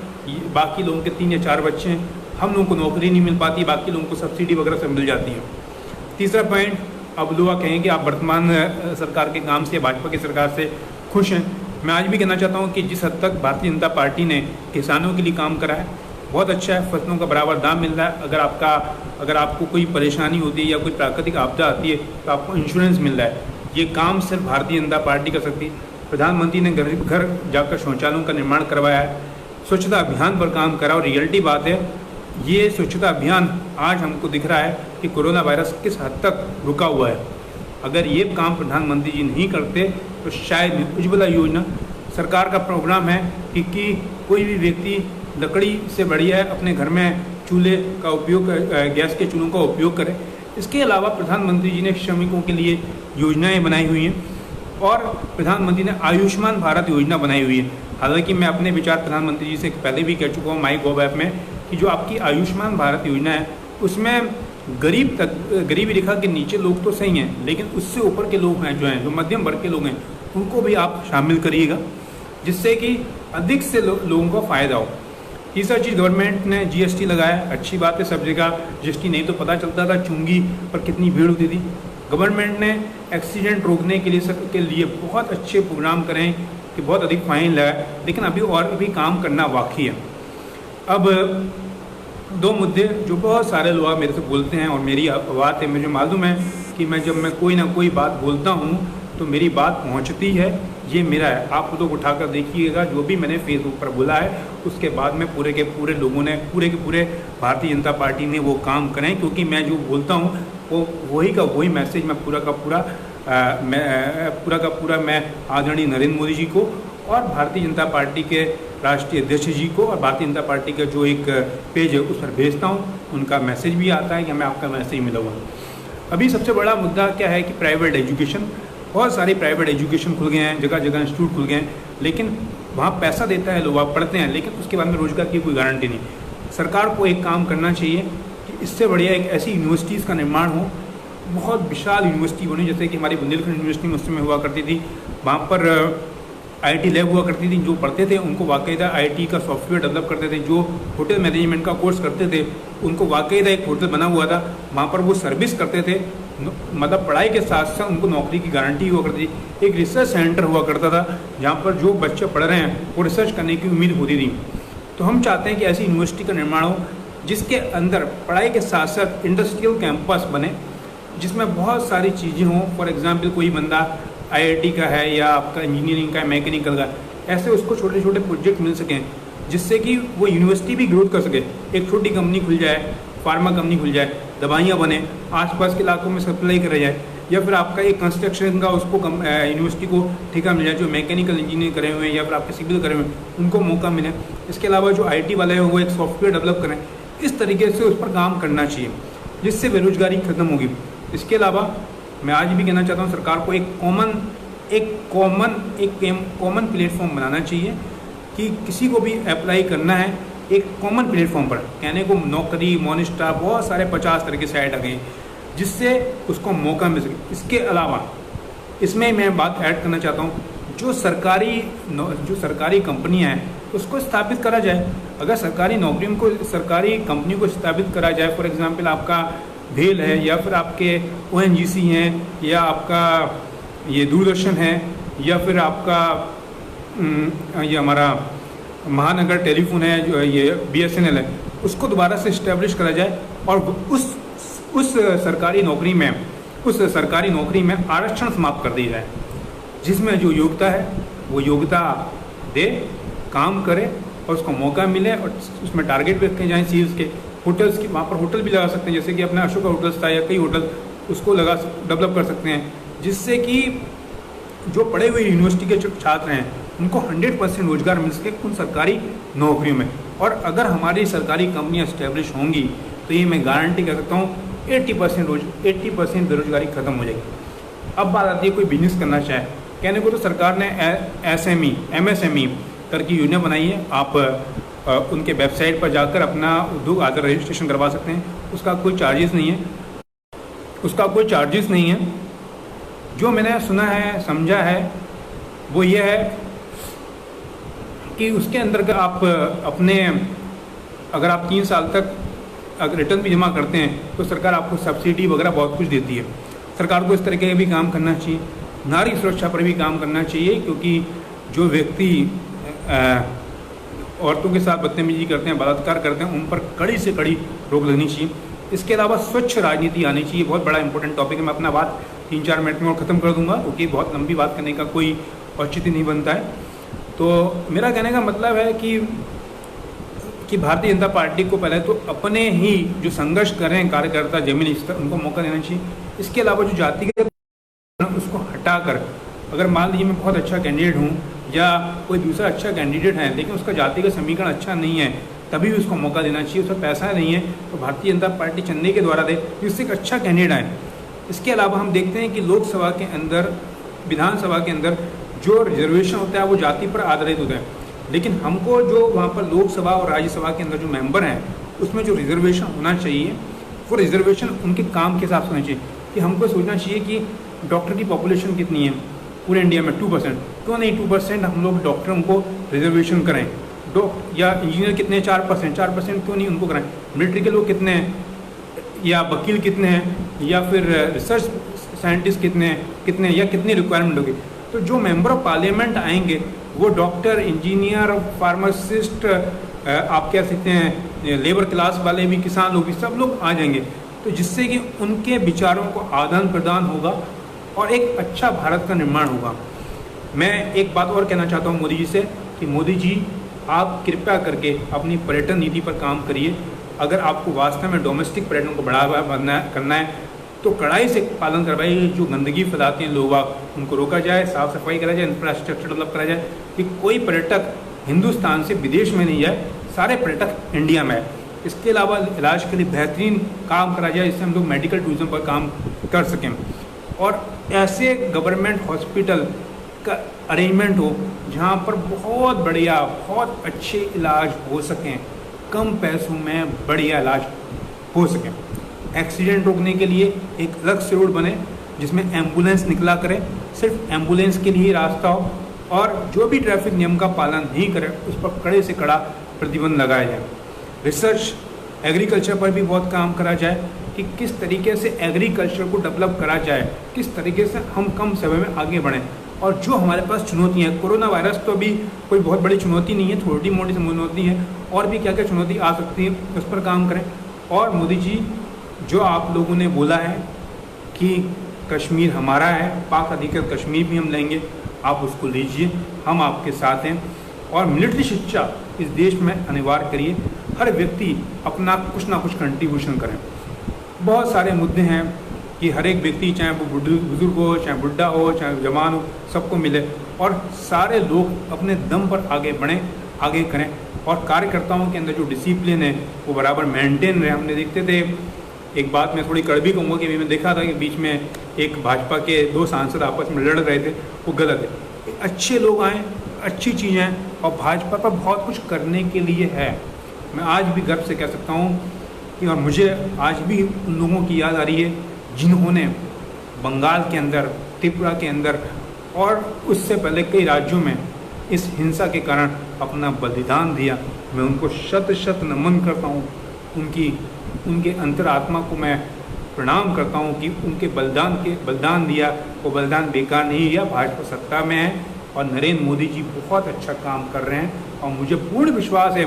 बाकी लोगों के 3 या 4 बच्चे हैं, हम लोगों को नौकरी नहीं मिल पाती, बाकी लोगों को सब्सिडी वगैरह सब मिल जाती है। तीसरा पॉइंट, अब लोग कहेंगे आप वर्तमान सरकार के काम से, भाजपा की सरकार से खुश हैं। मैं आज भी कहना चाहता हूं कि जिस हद तक भारतीय जनता पार्टी ने किसानों के लिए काम करा है बहुत अच्छा है। फसलों का बराबर दाम मिल रहा है। अगर आपको कोई परेशानी होती है या कोई प्राकृतिक आपदा आती है तो आपको इंश्योरेंस मिल रहा है। ये काम सिर्फ भारतीय जनता पार्टी कर सकती है। प्रधानमंत्री ने घर जाकर शौचालयों का निर्माण करवाया है, स्वच्छता अभियान पर काम करा और रियलिटी बात है ये स्वच्छता अभियान आज हमको दिख रहा है कि कोरोना वायरस किस हद तक रुका हुआ है। अगर ये काम प्रधानमंत्री जी नहीं करते तो शायद उज्ज्वला योजना सरकार का प्रोग्राम है कि कोई भी व्यक्ति लकड़ी से बढ़िया है अपने घर में चूल्हे का उपयोग, गैस के चूल्हों का उपयोग करे। इसके अलावा प्रधानमंत्री जी ने श्रमिकों के लिए योजनाएं बनाई हुई हैं और प्रधानमंत्री ने आयुष्मान भारत योजना बनाई हुई है। हालांकि मैं अपने विचार प्रधानमंत्री जी से पहले भी कह चुका हूँ माई गॉव ऐप में कि जो आपकी आयुष्मान भारत योजना है उसमें गरीबी रेखा के नीचे लोग तो सही हैं, लेकिन उससे ऊपर के लोग हैं जो मध्यम वर्ग के लोग हैं उनको भी आप शामिल करिएगा जिससे कि अधिक से लोगों को फ़ायदा हो। तीसरा चीज़, गवर्नमेंट ने जीएसटी लगाया, अच्छी बात है, सब जगह जीएसटी नहीं तो पता चलता था चुंगी पर कितनी भीड़ होती थी। गवर्नमेंट ने एक्सीडेंट रोकने के लिए बहुत अच्छे प्रोग्राम करें कि बहुत अधिक फाइन लगाए, लेकिन अभी और भी काम करना बाकी है। अब 2 मुद्दे जो बहुत सारे लोग मेरे से बोलते हैं और मेरी बात है, मुझे मालूम है कि जब मैं कोई ना कोई बात बोलता हूँ तो मेरी बात पहुँचती है, ये मेरा है। आप लोग उठाकर देखिएगा जो भी मैंने फेसबुक पर बोला है उसके बाद में पूरे के पूरे लोगों ने, पूरे के पूरे भारतीय जनता पार्टी ने वो काम करें, क्योंकि मैं जो बोलता हूँ वो वही का वही मैसेज मैं पूरा का पूरा मैं आदरणीय नरेंद्र मोदी जी को और भारतीय जनता पार्टी के राष्ट्रीय अध्यक्ष जी को और भारतीय जनता पार्टी का जो एक पेज है उस पर भेजता हूँ। उनका मैसेज भी आता है कि हमें आपका मैसेज मिला हुआ। अभी सबसे बड़ा मुद्दा क्या है कि प्राइवेट एजुकेशन, बहुत सारी प्राइवेट एजुकेशन खुल गए हैं, जगह जगह इंस्टीट्यूट खुल गए हैं, लेकिन वहाँ पैसा देता है, लोग आप पढ़ते हैं, लेकिन उसके बाद में रोजगार की कोई गारंटी नहीं। सरकार को एक काम करना चाहिए कि इससे बढ़िया एक ऐसी यूनिवर्सिटीज़ का निर्माण हो, बहुत विशाल यूनिवर्सिटी बनी, जैसे कि हमारी बुंदेलखंड यूनिवर्सिटी उस समय हुआ करती थी। वहाँ पर आईटी लैब हुआ करती थी, जो पढ़ते थे उनको वाकायदा आईटी का सॉफ्टवेयर डेवलप करते थे, जो होटल मैनेजमेंट का कोर्स करते थे उनको वाकायदा एक होटल बना हुआ था, वहाँ पर वो सर्विस करते थे, मतलब पढ़ाई के साथ साथ उनको नौकरी की गारंटी हुआ करती थी। एक रिसर्च सेंटर हुआ करता था जहाँ पर जो बच्चे पढ़ रहे हैं वो रिसर्च करने की उम्मीद होती थी। तो हम चाहते हैं कि ऐसी यूनिवर्सिटी का निर्माण हो जिसके अंदर पढ़ाई के साथ साथ इंडस्ट्रियल कैंपस बने, जिसमें बहुत सारी चीज़ें हों। फॉर एग्जांपल कोई बंदा आईआईटी का है या आपका इंजीनियरिंग का है, मैकेनिकल का, ऐसे उसको छोटे छोटे प्रोजेक्ट मिल सकें जिससे कि वो यूनिवर्सिटी भी ग्रोथ कर सके। एक छोटी कंपनी खुल जाए, फार्मा कंपनी खुल जाए, दवाइयाँ बने, आसपास के इलाकों में सप्लाई करा जाए, या फिर आपका एक कंस्ट्रक्शन का उसको यूनिवर्सिटी को ठेका मिल जाए, जो मैकेनिकल इंजीनियर करे हुए हैं या फिर आपके सिविल करे हुए हैं उनको मौका मिले। इसके अलावा जो आईटी वाले हैं वो एक सॉफ्टवेयर डेवलप करें, इस तरीके से उस पर काम करना चाहिए जिससे बेरोजगारी खत्म होगी। इसके अलावा मैं आज भी कहना चाहता हूँ सरकार को एक कॉमन प्लेटफॉर्म बनाना चाहिए कि किसी को भी अप्लाई करना है एक कॉमन प्लेटफॉर्म पर, कहने को नौकरी, मोनिस्टा, बहुत सारे 50 तरह के साइट आ गए जिससे उसको मौका मिल सके। इसके अलावा इसमें मैं बात ऐड करना चाहता हूँ, जो सरकारी कंपनियाँ हैं उसको स्थापित करा जाए। अगर सरकारी नौकरियों को, सरकारी कंपनियों को स्थापित करा जाए, फॉर एग्जांपल आपका भेल है या फिर आपके ओएनजीसी हैं या आपका ये दूरदर्शन है या फिर आपका ये हमारा महानगर टेलीफोन है, जो ये बीएसएनएल है, उसको दोबारा से इस्टेब्लिश करा जाए और उस सरकारी नौकरी में आरक्षण समाप्त कर दिया जाए, जिसमें जो योग्यता है वो योग्यता दे, काम करे और उसको मौका मिले और उसमें टारगेट भी रखे जाएँ सील्स के। होटल्स की, वहाँ पर होटल भी लगा सकते हैं, जैसे कि अपना अशोका होटल्स था या कई होटल, उसको डेवलप कर सकते हैं, जिससे कि जो पढ़े हुए यूनिवर्सिटी के छात्र हैं उनको 100% रोजगार मिल सके उन सरकारी नौकरियों में। और अगर हमारी सरकारी कंपनियां इस्टेब्लिश होंगी तो ये मैं गारंटी कर सकता हूँ 80% बेरोजगारी खत्म हो जाएगी। अब बात आती है कोई बिजनेस करना चाहे, कहने को तो सरकार ने MSME करके योजना बनाई है। आप उनके वेबसाइट पर जाकर अपना उद्योग आधार रजिस्ट्रेशन करवा सकते हैं, उसका कोई चार्जेस नहीं है। जो मैंने सुना है, समझा है, वो ये है कि उसके अंदर आप अगर आप 3 साल तक अगर रिटर्न भी जमा करते हैं तो सरकार आपको सब्सिडी वगैरह बहुत कुछ देती है। सरकार को इस तरीके का भी काम करना चाहिए। नारी सुरक्षा पर भी काम करना चाहिए, क्योंकि जो व्यक्ति औरतों के साथ बदतमीजी करते हैं, बलात्कार करते हैं, उन पर कड़ी से कड़ी रोक लगनी चाहिए। इसके अलावा स्वच्छ राजनीति आनी चाहिए, बहुत बड़ा इंपॉर्टेंट टॉपिक है। मैं अपना बात 3-4 मिनट में और ख़त्म कर दूंगा, क्योंकि बहुत लंबी बात करने का कोई औचित्य नहीं बनता है। तो मेरा कहने का मतलब है कि भारतीय जनता पार्टी को पहले तो अपने ही जो संघर्ष कर रहे हैं कार्यकर्ता जमीनी स्तर, उनको मौका देना चाहिए। इसके अलावा जो जातिगत उसको हटाकर, अगर मान लीजिए मैं बहुत अच्छा कैंडिडेट हूँ या कोई दूसरा अच्छा कैंडिडेट है लेकिन उसका जातिगत समीकरण अच्छा नहीं है, तभी उसको मौका देना चाहिए। उसका पैसा नहीं है तो भारतीय जनता पार्टी चंदे के द्वारा दे, जिससे एक अच्छा कैंडिडेट आए। इसके अलावा हम देखते हैं कि लोकसभा के अंदर, विधानसभा के अंदर जो रिजर्वेशन होता है वो जाति पर आधारित होता है, लेकिन हमको जो वहाँ पर लोकसभा और राज्यसभा के अंदर जो मेंबर हैं उसमें जो रिजर्वेशन होना चाहिए वो रिजर्वेशन उनके काम के हिसाब से होना चाहिए। कि हमको सोचना चाहिए कि डॉक्टर की पॉपुलेशन कितनी है पूरे इंडिया में, 2%, क्यों नहीं 2% हम लोग डॉक्टरों को रिजर्वेशन करें। या इंजीनियर कितने, 4% क्यों नहीं उनको कराएं। मिलिट्री के लोग कितने हैं, या वकील कितने हैं, या फिर रिसर्च साइंटिस्ट कितने या कितनी रिक्वायरमेंट होगी। तो जो मेंबर ऑफ पार्लियामेंट आएंगे वो डॉक्टर, इंजीनियर, फार्मासिस्ट, आप कह सकते हैं लेबर क्लास वाले भी, किसान लोग भी, सब लोग आ जाएंगे। तो जिससे कि उनके विचारों को आदान प्रदान होगा और एक अच्छा भारत का निर्माण होगा। मैं एक बात और कहना चाहता हूँ मोदी जी से कि मोदी जी आप कृपया करके अपनी पर्यटन नीति पर काम करिए। अगर आपको वास्तव में डोमेस्टिक पर्यटन को बढ़ावा करना है तो कड़ाई से पालन करवाइए। जो गंदगी फैलाते हैं लोग, उनको रोका जाए, साफ सफाई करा जाए, इंफ्रास्ट्रक्चर डेवलप करा जाए कि कोई पर्यटक हिंदुस्तान से विदेश में नहीं जाए, सारे पर्यटक इंडिया में है। इसके अलावा इलाज के लिए बेहतरीन काम करा जाए, जिससे हम लोग मेडिकल टूरिज्म पर काम कर सकें और ऐसे गवर्नमेंट हॉस्पिटल का अरेंजमेंट हो जहाँ पर बहुत बढ़िया, बहुत अच्छे इलाज हो सकें, कम पैसों में बढ़िया इलाज हो सकें। एक्सीडेंट रोकने के लिए एक अलग से रोड बने जिसमें एम्बुलेंस निकला करे, सिर्फ एम्बुलेंस के लिए रास्ता हो और जो भी ट्रैफिक नियम का पालन नहीं करे उस पर कड़े से कड़ा प्रतिबंध लगाया जाए। रिसर्च एग्रीकल्चर पर भी बहुत काम करा जाए कि किस तरीके से एग्रीकल्चर को डेवलप करा जाए, किस तरीके से हम कम समय में आगे बढ़ें। और जो हमारे पास चुनौतियाँ हैं, कोरोना वायरस तो अभी कोई बहुत बड़ी चुनौती नहीं है, थोड़ी मोटी चुनौती है, और भी क्या क्या चुनौती आ सकती है उस पर काम करें। और मोदी जी, जो आप लोगों ने बोला है कि कश्मीर हमारा है, पाक अधिकृत कश्मीर भी हम लेंगे, आप उसको लीजिए, हम आपके साथ हैं। और मिलिट्री शिक्षा इस देश में अनिवार्य करिए, हर व्यक्ति अपना कुछ ना कुछ कंट्रीब्यूशन करें। बहुत सारे मुद्दे हैं कि हर एक व्यक्ति, चाहे वो बुजुर्ग हो, चाहे बुढ़ा हो, चाहे जवान हो, सबको मिले और सारे लोग अपने दम पर आगे बढ़ें, आगे करें। और कार्यकर्ताओं के अंदर जो डिसिप्लिन है वो बराबर मेंटेन रहे। हमने देखते थे, एक बात मैं थोड़ी कड़वी कहूँगा कि मैं देखा था कि बीच में एक भाजपा के 2 सांसद आपस में लड़ रहे थे, वो गलत है। अच्छे लोग आएँ, अच्छी चीज़ें हैं, और भाजपा पर बहुत कुछ करने के लिए है। मैं आज भी गर्व से कह सकता हूँ कि, और मुझे आज भी उन लोगों की याद आ रही है जिन्होंने बंगाल के अंदर, त्रिपुरा के अंदर और उससे पहले कई राज्यों में इस हिंसा के कारण अपना बलिदान दिया। मैं उनको शत शत नमन करता हूँ, उनके अंतरात्मा को मैं प्रणाम करता हूँ कि उनके बलिदान दिया, वो बलिदान बेकार नहीं दिया। भाजपा सत्ता में है और नरेंद्र मोदी जी बहुत अच्छा काम कर रहे हैं, और मुझे पूर्ण विश्वास है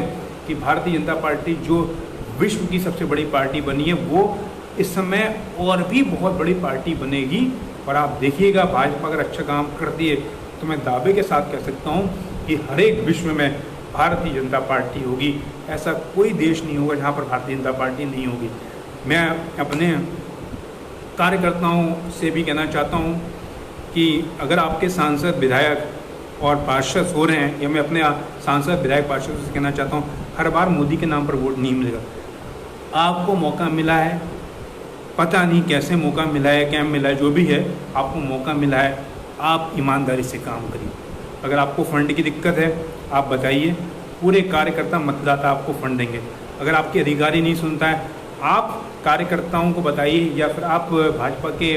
कि भारतीय जनता पार्टी जो विश्व की सबसे बड़ी पार्टी बनी है, वो इस समय और भी बहुत बड़ी पार्टी बनेगी। और आप देखिएगा, भाजपा अगर अच्छा काम करती है तो मैं दावे के साथ कह सकता हूँ कि हर एक विश्व में भारतीय जनता पार्टी होगी। ऐसा कोई देश नहीं होगा जहाँ पर भारतीय जनता पार्टी नहीं होगी। मैं अपने कार्यकर्ताओं से भी कहना चाहता हूँ कि अगर आपके सांसद, विधायक और पार्षद हो रहे हैं, या मैं अपने सांसद, विधायक, पार्षद से कहना चाहता हूँ, हर बार मोदी के नाम पर वोट नहीं मिलेगा। आपको मौका मिला है, पता नहीं कैसे मौका मिला है, क्या मिला है, जो भी है, आपको मौका मिला है, आप ईमानदारी से काम करिए। अगर आपको फंड की दिक्कत है आप बताइए, पूरे कार्यकर्ता मतदाता आपको फंड देंगे। अगर आपके अधिकारी नहीं सुनता है, आप कार्यकर्ताओं को बताइए, या फिर आप भाजपा के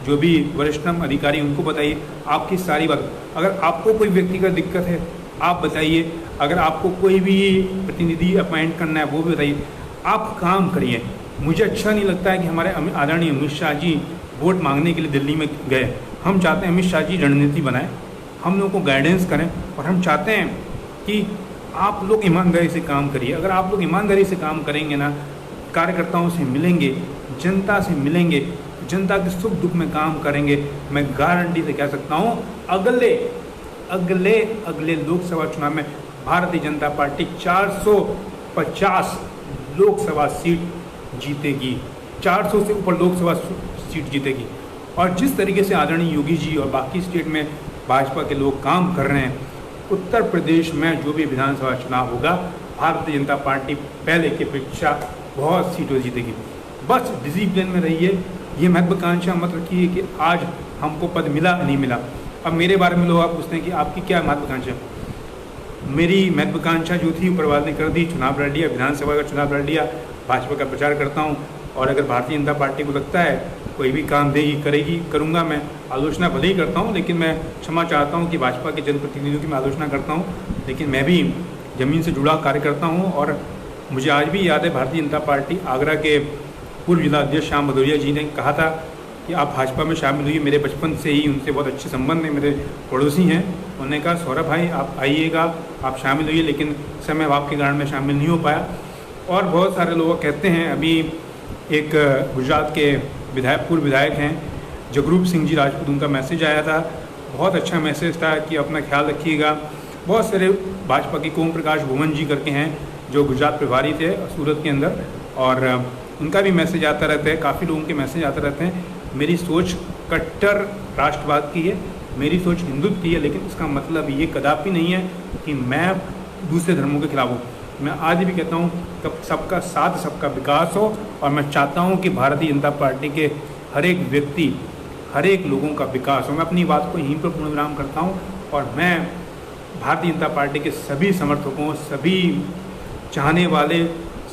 जो भी वरिष्ठतम अधिकारी उनको बताइए आपकी सारी बात। अगर आपको कोई व्यक्तिगत दिक्कत है आप बताइए, अगर आपको कोई भी प्रतिनिधि अपॉइंट करना है वो भी बताइए, आप काम करिए। मुझे अच्छा नहीं लगता है कि हमारे आदरणीय अमित शाह जी वोट मांगने के लिए दिल्ली में गए। हम चाहते हैं अमित शाह जी रणनीति बनाएं, हम लोगों को गाइडेंस करें, और हम चाहते हैं कि आप लोग ईमानदारी से काम करिए। अगर आप लोग ईमानदारी से काम करेंगे ना, कार्यकर्ताओं से मिलेंगे, जनता से मिलेंगे, जनता के सुख दुख में काम करेंगे, मैं गारंटी से कह सकता हूँ अगले लोकसभा चुनाव में भारतीय जनता पार्टी 450 लोकसभा सीट जीतेगी, 400 से ऊपर लोकसभा सीट जीतेगी। और जिस तरीके से आदरणीय योगी जी और बाकी स्टेट में भाजपा के लोग काम कर रहे हैं, उत्तर प्रदेश में जो भी विधानसभा चुनाव होगा, भारतीय जनता पार्टी पहले की अपेक्षा बहुत सीटों जीतेगी। बस डिसिप्लिन में रहिए, ये महत्वाकांक्षा मत रखिए कि आज हमको पद मिला नहीं मिला। अब मेरे बारे में लोग आप पूछते हैं कि आपकी क्या महत्वाकांक्षा। मेरी महत्वाकांक्षा जो थी ऊपर वाले ने कर दी, चुनाव लड़ लिया, विधानसभा का चुनाव लड़ लिया, भाजपा का प्रचार करता हूँ। और अगर भारतीय जनता पार्टी को लगता है कोई भी काम देगी, करेगी, करूँगा। मैं आलोचना भले ही करता हूँ, लेकिन मैं क्षमा चाहता हूँ कि भाजपा के जनप्रतिनिधियों की मैं आलोचना करता हूँ, लेकिन मैं भी ज़मीन से जुड़ा कार्य करता हूँ। और मुझे आज भी याद है, भारतीय जनता पार्टी आगरा के पूर्व जिला अध्यक्ष श्याम भदौरिया जी ने कहा था कि आप भाजपा में शामिल हुई। मेरे बचपन से ही उनसे बहुत अच्छे संबंध हैं, मेरे पड़ोसी हैं। उन्होंने कहा सौरभ भाई आप आइएगा, आप शामिल हुइए, लेकिन समय अभाव के कारण मैं शामिल नहीं हो पाया। और बहुत सारे लोग कहते हैं, अभी एक गुजरात के पूर्व विधायक हैं जगरूप सिंह जी राजपूत, उनका मैसेज आया था, बहुत अच्छा मैसेज था कि अपना ख्याल रखिएगा। बहुत सारे भाजपा की ओम प्रकाश भुवन जी करके हैं जो गुजरात प्रभारी थे सूरत के अंदर, और उनका भी मैसेज आता रहता है, काफ़ी लोगों के मैसेज आते रहते हैं। मेरी सोच कट्टर राष्ट्रवाद की है, मेरी सोच हिंदुत्व की है, लेकिन इसका मतलब ये कदापि नहीं है कि मैं दूसरे धर्मों के खिलाफ हूँ। मैं आज भी कहता हूँ कि सबका साथ सबका विकास हो, और मैं चाहता हूँ कि भारतीय जनता पार्टी के हर एक व्यक्ति, हर एक लोगों का विकास हो। मैं अपनी बात को यहीं पर पूर्ण विराम करता हूँ, और मैं भारतीय जनता पार्टी के सभी समर्थकों, सभी चाहने वाले,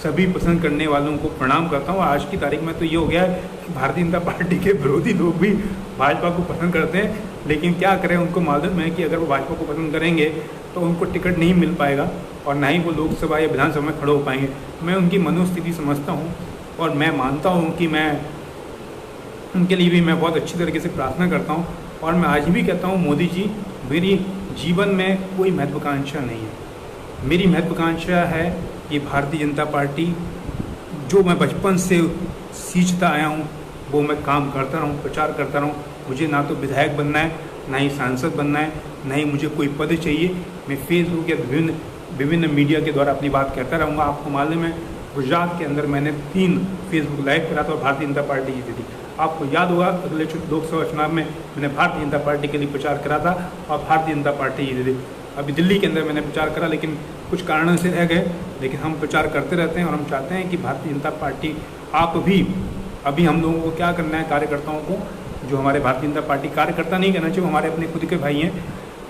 सभी पसंद करने वालों को प्रणाम करता हूँ। आज की तारीख में तो ये हो गया है कि भारतीय जनता पार्टी के विरोधी लोग भी भाजपा को पसंद करते हैं, लेकिन क्या करें, उनको मालूम है कि अगर वो भाजपा को पसंद करेंगे तो उनको टिकट नहीं मिल पाएगा और ना ही वो लोकसभा या विधानसभा में खड़े हो पाएंगे। मैं उनकी मनोस्थिति समझता हूँ और मैं मानता हूँ कि मैं उनके लिए भी मैं बहुत अच्छी तरीके से प्रार्थना करता हूँ। और मैं आज भी कहता हूँ, मोदी जी, मेरी जीवन में कोई महत्वाकांक्षा नहीं है। मेरी महत्वाकांक्षा है ये भारतीय जनता पार्टी, जो मैं बचपन से सींचता आया हूँ वो मैं काम करता रहूँ, प्रचार करता रहूँ। मुझे ना तो विधायक बनना है, ना ही सांसद बनना है, ना ही मुझे कोई पद चाहिए। मैं फेसबुक या विभिन्न मीडिया के द्वारा अपनी बात कहता रहूँगा। आपको मालूम है, गुजरात के अंदर मैंने 3 फेसबुक लाइव करा था और भारतीय जनता पार्टी जीती थी। आपको याद होगा, अगले लोकसभा चुनाव में मैंने भारतीय जनता पार्टी के लिए प्रचार करा था और भारतीय जनता पार्टी जीती थी। अभी दिल्ली के अंदर मैंने प्रचार करा, लेकिन कुछ कारणों से रह गए, लेकिन हम प्रचार करते रहते हैं और हम चाहते हैं कि भारतीय जनता पार्टी, आप भी अभी हम लोगों को क्या करना है, कार्यकर्ताओं को, जो हमारे भारतीय जनता पार्टी कार्यकर्ता नहीं कहना चाहिए, हमारे अपने खुद के भाई हैं,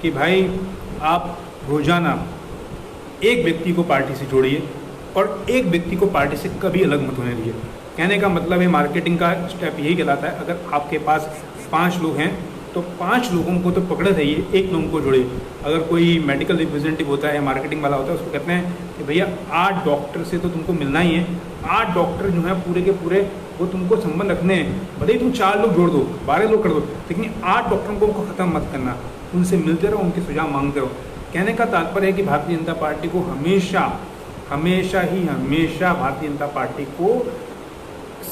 कि भाई आप रोजाना एक व्यक्ति को पार्टी से जोड़िए और एक व्यक्ति को पार्टी से कभी अलग मत होने दीजिए। कहने का मतलब है, मार्केटिंग का स्टेप यही कहलाता है, अगर आपके पास 5 लोग हैं तो 5 लोगों को तो पकड़े रहिए, एक लोगों को जोड़िए। अगर कोई मेडिकल रिप्रेजेंटेटिव होता है या मार्केटिंग वाला होता है, उसको कहते हैं कि भैया 8 डॉक्टर से तो तुमको मिलना ही है, 8 डॉक्टर जो हैं पूरे के पूरे वो तुमको संबंध रखने हैं। भले ही तुम 4 लोग जोड़ दो, 12 लोग कर दो, लेकिन 8 डॉक्टरों को उनको ख़त्म मत करना, उनसे मिलते रहो, उनके सुझाव मांगते रहो। कहने का तात्पर्य है कि भारतीय जनता पार्टी को हमेशा भारतीय जनता पार्टी को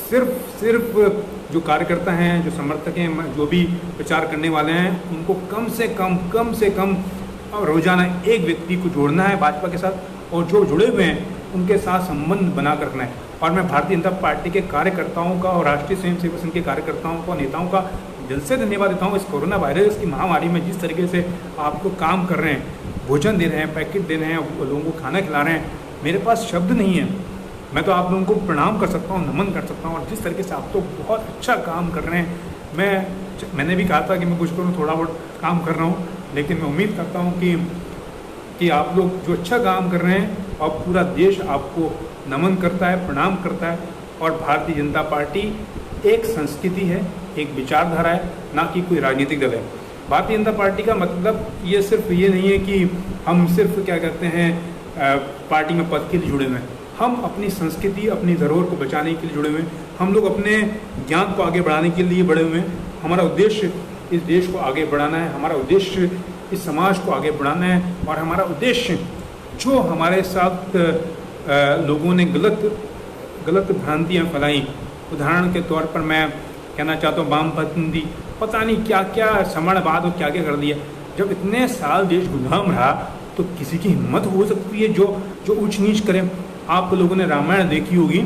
सिर्फ जो कार्यकर्ता हैं, जो समर्थक हैं, जो भी प्रचार करने वाले हैं, उनको कम से कम रोजाना एक व्यक्ति को जोड़ना है भाजपा के साथ, और जो जुड़े हुए हैं उनके साथ संबंध बना कर रखना है। और मैं भारतीय जनता पार्टी के कार्यकर्ताओं का और राष्ट्रीय स्वयंसेवक संघ के कार्यकर्ताओं को, नेताओं का दिल से धन्यवाद देता हूँ। इस कोरोना वायरस की महामारी में जिस तरीके से आपको काम कर रहे हैं, भोजन दे रहे हैं, पैकेट दे रहे हैं, लोगों को खाना खिला रहे हैं, मेरे पास शब्द नहीं है। मैं तो आप लोगों को प्रणाम कर सकता हूँ, नमन कर सकता हूँ। और जिस तरीके से आप तो बहुत अच्छा काम कर रहे हैं, मैंने भी कहा था कि मैं कुछ करूँ, थोड़ा बहुत काम कर रहा हूँ, लेकिन मैं उम्मीद करता हूँ कि आप लोग जो अच्छा काम कर रहे हैं और पूरा देश आपको नमन करता है, प्रणाम करता है। और भारतीय जनता पार्टी एक संस्कृति है, एक विचारधारा है, ना कि कोई राजनीतिक दल है। भारतीय जनता पार्टी का मतलब ये सिर्फ ये नहीं है कि हम सिर्फ क्या कहते हैं पार्टी में पद के लिए जुड़े हुए हैं। हम अपनी संस्कृति, अपनी धरोहर को बचाने के लिए जुड़े हुए हैं। हम लोग अपने ज्ञान को आगे बढ़ाने के लिए बढ़े हुए हैं। हमारा उद्देश्य इस देश को आगे बढ़ाना है, हमारा उद्देश्य इस समाज को आगे बढ़ाना है, और हमारा उद्देश्य जो हमारे साथ लोगों ने गलत भ्रांतियाँ फैलाई, उदाहरण के तौर पर मैं कहना चाहता हूँ वामपंथी, पता नहीं क्या क्या समणवाद और क्या क्या कर दिया। जब इतने साल देश गुलाम रहा तो किसी की हिम्मत हो सकती है जो ऊंच नीच करें। आप लोगों ने रामायण देखी होगी,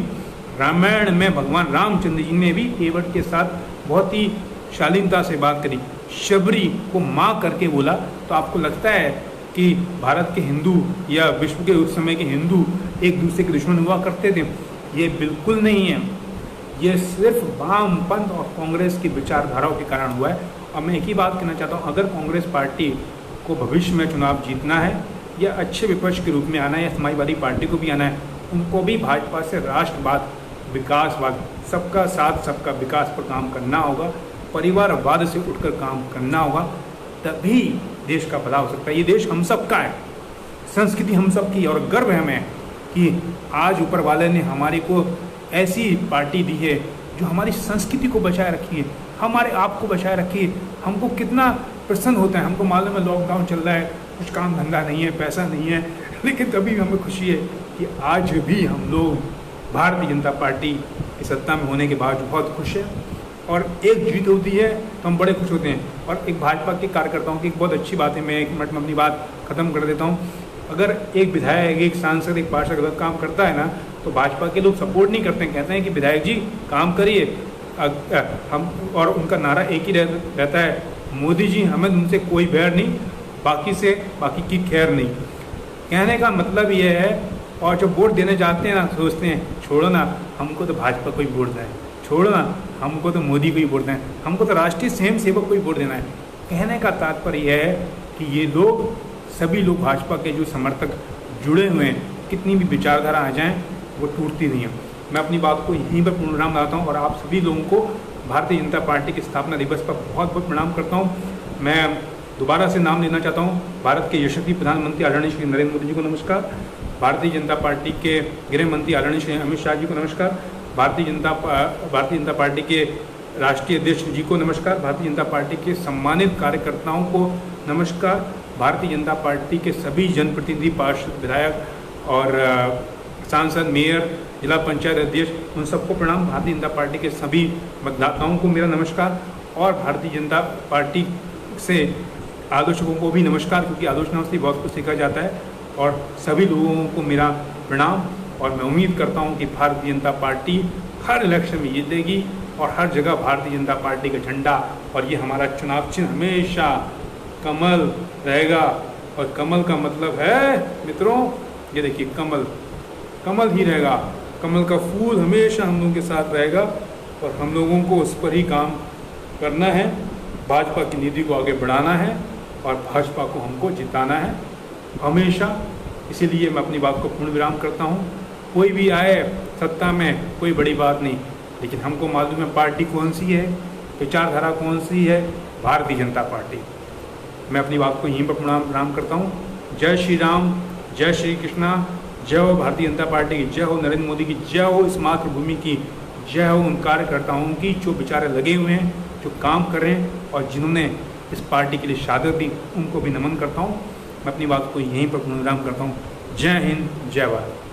रामायण में भगवान रामचंद्र जी ने भी एवट के साथ बहुत ही शालीनता से बात करी, शबरी को माँ करके बोला। तो आपको लगता है कि भारत के हिंदू या विश्व के उस समय के हिंदू एक दूसरे के दुश्मन हुआ करते थे? ये बिल्कुल नहीं है। ये सिर्फ वामपंथ और कांग्रेस की विचारधाराओं के कारण हुआ है। और मैं एक ही बात कहना चाहता हूँ, अगर कांग्रेस पार्टी को भविष्य में चुनाव जीतना है या अच्छे विपक्ष के रूप में आना है या समाजवादी पार्टी को भी आना है, उनको भी भाजपा से राष्ट्रवाद, विकासवाद, सबका साथ सबका विकास पर काम करना होगा, परिवारवाद से उठकर काम करना होगा, तभी देश का भला हो सकता है। ये देश हम सबका है, संस्कृति हम सबकी है, और गर्व है हमें कि आज ऊपर वाले ने हमारे को ऐसी पार्टी दी है जो हमारी संस्कृति को बचाए रखी है, हमारे आप को बचाए रखी है। हमको कितना प्रसन्न होता है। हमको मालूम है लॉकडाउन चल रहा है, कुछ काम धंधा नहीं है, पैसा नहीं है, लेकिन तभी हमें खुशी है कि आज भी हम लोग भारतीय जनता पार्टी की सत्ता में होने के बाद बहुत खुश है। और एक जीत होती है तो हम बड़े खुश होते हैं। और एक भाजपा के कार्यकर्ताओं की एक बहुत अच्छी बात है, मैं 1 मिनट में अपनी बात खत्म कर देता हूँ। अगर एक विधायक, एक सांसद, एक पार्षद गलत काम करता है ना, तो भाजपा के लोग सपोर्ट नहीं करते हैं, कहते हैं कि विधायक जी काम करिए। हम और उनका नारा एक ही रहता है, मोदी जी हमें उनसे कोई बैर नहीं, बाकी की खैर नहीं। कहने का मतलब ये है। और जब वोट देने जाते हैं ना, सोचते हैं छोड़ो ना, हमको तो भाजपा को ही वोट देना है, छोड़ो ना, हमको तो मोदी को ही वोट देना है, हमको तो राष्ट्रीय स्वयंसेवक को ही वोट देना है। कहने का तात्पर्य यह है कि ये लोग, सभी लोग भाजपा के जो समर्थक जुड़े हुए हैं, कितनी भी विचारधारा आ जाएं, वो टूटती नहीं है। मैं अपनी बात को यहीं पर पूर्णविराम लगाता हूँ और आप सभी लोगों को भारतीय जनता पार्टी के स्थापना दिवस पर बहुत बहुत प्रणाम करता हूँ। मैं दोबारा से नाम लेना चाहता हूँ। भारत के यशस्वी प्रधानमंत्री आदरणीय श्री नरेंद्र मोदी जी को नमस्कार। भारतीय जनता पार्टी के गृह मंत्री आदरणीय श्री अमित शाह जी को नमस्कार। भारतीय जनता पार्टी के राष्ट्रीय अध्यक्ष जी को नमस्कार। भारतीय जनता पार्टी के सम्मानित कार्यकर्ताओं को नमस्कार। भारतीय जनता पार्टी के सभी जनप्रतिनिधि, पार्षद, विधायक और सांसद, मेयर, जिला पंचायत अध्यक्ष, उन सबको प्रणाम। भारतीय जनता पार्टी के सभी मतदाताओं को मेरा नमस्कार और भारतीय जनता पार्टी से आलोचकों को भी नमस्कार, क्योंकि आलोचनाओं से बहुत कुछ सीखा जाता है। और सभी लोगों को मेरा प्रणाम और मैं उम्मीद करता हूं कि भारतीय जनता पार्टी हर इलेक्शन में जीतेगी और हर जगह भारतीय जनता पार्टी का झंडा और ये हमारा चुनाव चिन्ह हमेशा कमल रहेगा। और कमल का मतलब है मित्रों, ये देखिए कमल ही रहेगा। कमल का फूल हमेशा हम लोगों के साथ रहेगा और हम लोगों को उस पर ही काम करना है। भाजपा की नीति को आगे बढ़ाना है और भाजपा को हमको जिताना है हमेशा। इसीलिए मैं अपनी बात को पूर्ण विराम करता हूँ। कोई भी आए सत्ता में, कोई बड़ी बात नहीं, लेकिन हमको मालूम है पार्टी कौन सी है, विचारधारा कौन सी है, भारतीय जनता पार्टी। मैं अपनी बात को यहीं पर प्रणाम करता हूँ। जय श्री राम, जय श्री कृष्णा, जय हो भारतीय जनता पार्टी की, जय हो नरेंद्र मोदी की, जय हो इस मातृभूमि की, जय हो उन कार्यकर्ताओं की जो बेचारे लगे हुए हैं, जो काम कर रहे हैं और जिन्होंने इस पार्टी के लिए शहादत दी, उनको भी नमन करता हूँ। मैं अपनी बात को यहीं पर पुनर्विराम करता हूँ। जय हिंद, जय भारत।